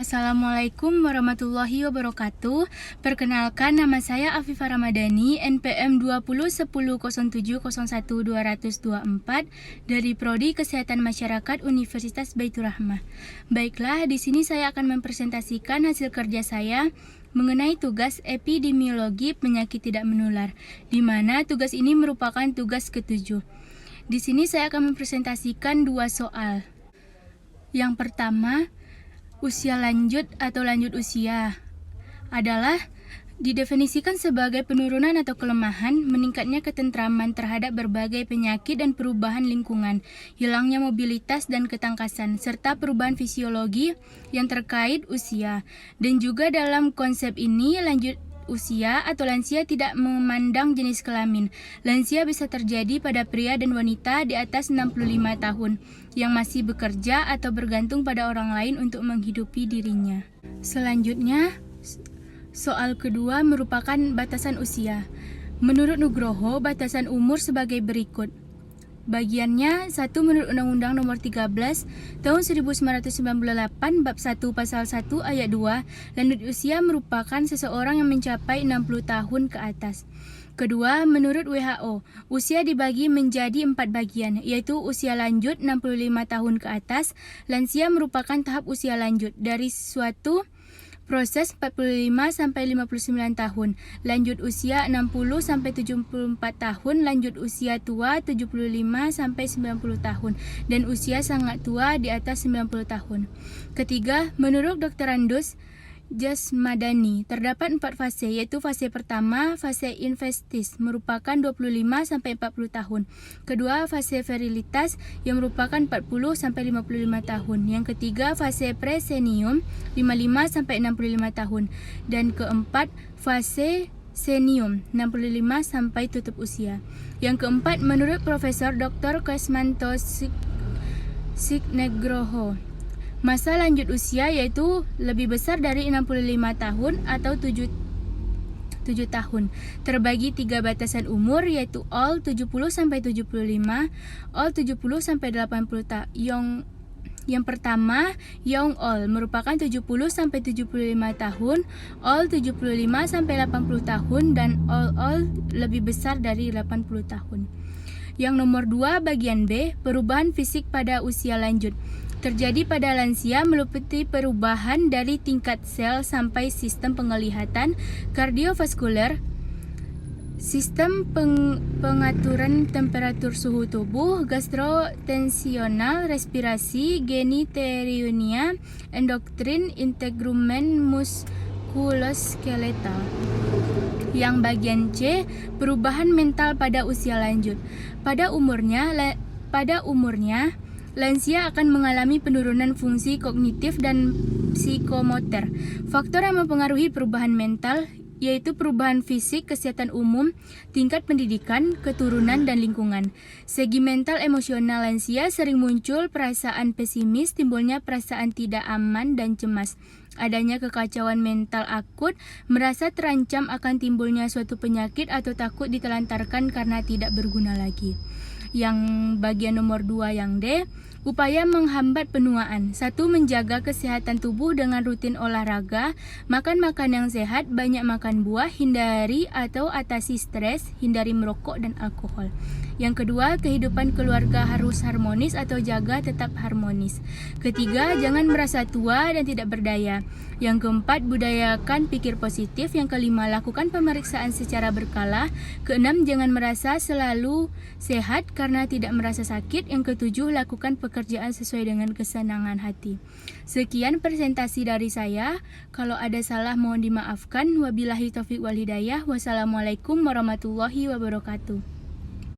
Assalamualaikum warahmatullahi wabarakatuh. Perkenalkan, nama saya Afifah Ramadhani, NPM 20100701-224 dari Prodi Kesehatan Masyarakat Universitas Baitur Rahmah. Baiklah, di sini saya akan mempresentasikan hasil kerja saya mengenai tugas epidemiologi penyakit tidak menular, di mana tugas ini merupakan tugas ke-7. Di sini saya akan mempresentasikan 2 soal. Yang pertama, usia lanjut atau lanjut usia adalah didefinisikan sebagai penurunan atau kelemahan, meningkatnya ketentraman terhadap berbagai penyakit dan perubahan lingkungan, hilangnya mobilitas dan ketangkasan, serta perubahan fisiologi yang terkait usia. Dan juga dalam konsep ini, lanjut usia atau lansia tidak memandang jenis kelamin. Lansia bisa terjadi pada pria dan wanita di atas 65 tahun yang masih bekerja atau bergantung pada orang lain untuk menghidupi dirinya. Selanjutnya, soal kedua merupakan batasan usia. Menurut Nugroho, batasan umur sebagai berikut. Bagiannya 1 menurut Undang-Undang Nomor 13 Tahun 1998 Bab 1 Pasal 1 Ayat 2, lanjut usia merupakan seseorang yang mencapai 60 tahun ke atas. Kedua, menurut WHO, usia dibagi menjadi 4 bagian, yaitu usia lanjut 65 tahun ke atas. Lansia merupakan tahap usia lanjut dari suatu proses 45 sampai 59 tahun, lanjut usia 60 sampai 74 tahun, lanjut usia tua 75 sampai 90 tahun, dan usia sangat tua di atas 90 tahun. Ketiga, menurut Dr. Andus Jasmadani, terdapat 4 fase, yaitu fase pertama, fase investis, merupakan 25 sampai 40 tahun. Kedua, fase virilitas yang merupakan 40 sampai 55 tahun. Yang ketiga, fase presenium, 55 sampai 65 tahun. Dan keempat, fase senium, 65 sampai tutup usia. Yang keempat, menurut Profesor Dr. Kesmanto Signegroho, masa lanjut usia yaitu lebih besar dari 65 tahun atau 7 tahun. Terbagi 3 batasan umur, yaitu all 70 sampai 75, all 70 sampai 80 tahun. Yang pertama, young all merupakan 70 sampai 75 tahun, all 75 sampai 80 tahun, dan all lebih besar dari 80 tahun. Yang nomor 2 bagian B, perubahan fisik pada usia lanjut. Terjadi pada lansia meliputi perubahan dari tingkat sel sampai sistem penglihatan, kardiovaskuler, sistem pengaturan temperatur suhu tubuh, gastrotensional, respirasi, genitourinary, endokrin, integrumen muskuloskeletal. Yang bagian C, perubahan mental pada usia lanjut. Pada umurnya, lansia akan mengalami penurunan fungsi kognitif dan psikomotor. Faktor yang mempengaruhi perubahan mental yaitu perubahan fisik, kesehatan umum, tingkat pendidikan, keturunan, dan lingkungan. Segi mental emosional lansia sering muncul perasaan pesimis, timbulnya perasaan tidak aman dan cemas. Adanya kekacauan mental akut, merasa terancam akan timbulnya suatu penyakit atau takut ditelantarkan karena tidak berguna lagi. Yang bagian nomor 2 yang D, upaya menghambat penuaan. 1. Menjaga kesehatan tubuh dengan rutin olahraga, makan yang sehat, banyak makan buah, hindari atau atasi stres, hindari merokok dan alkohol. Yang kedua, kehidupan keluarga harus harmonis atau jaga tetap harmonis. Ketiga, jangan merasa tua dan tidak berdaya. Yang keempat, budayakan pikir positif. Yang kelima, lakukan pemeriksaan secara berkala. Keenam, jangan merasa selalu sehat karena tidak merasa sakit. Yang ketujuh, lakukan pekerjaan sesuai dengan kesenangan hati. Sekian presentasi dari saya. Kalau ada salah mohon dimaafkan. Wabillahi taufiq wal hidayah. Wassalamualaikum warahmatullahi wabarakatuh.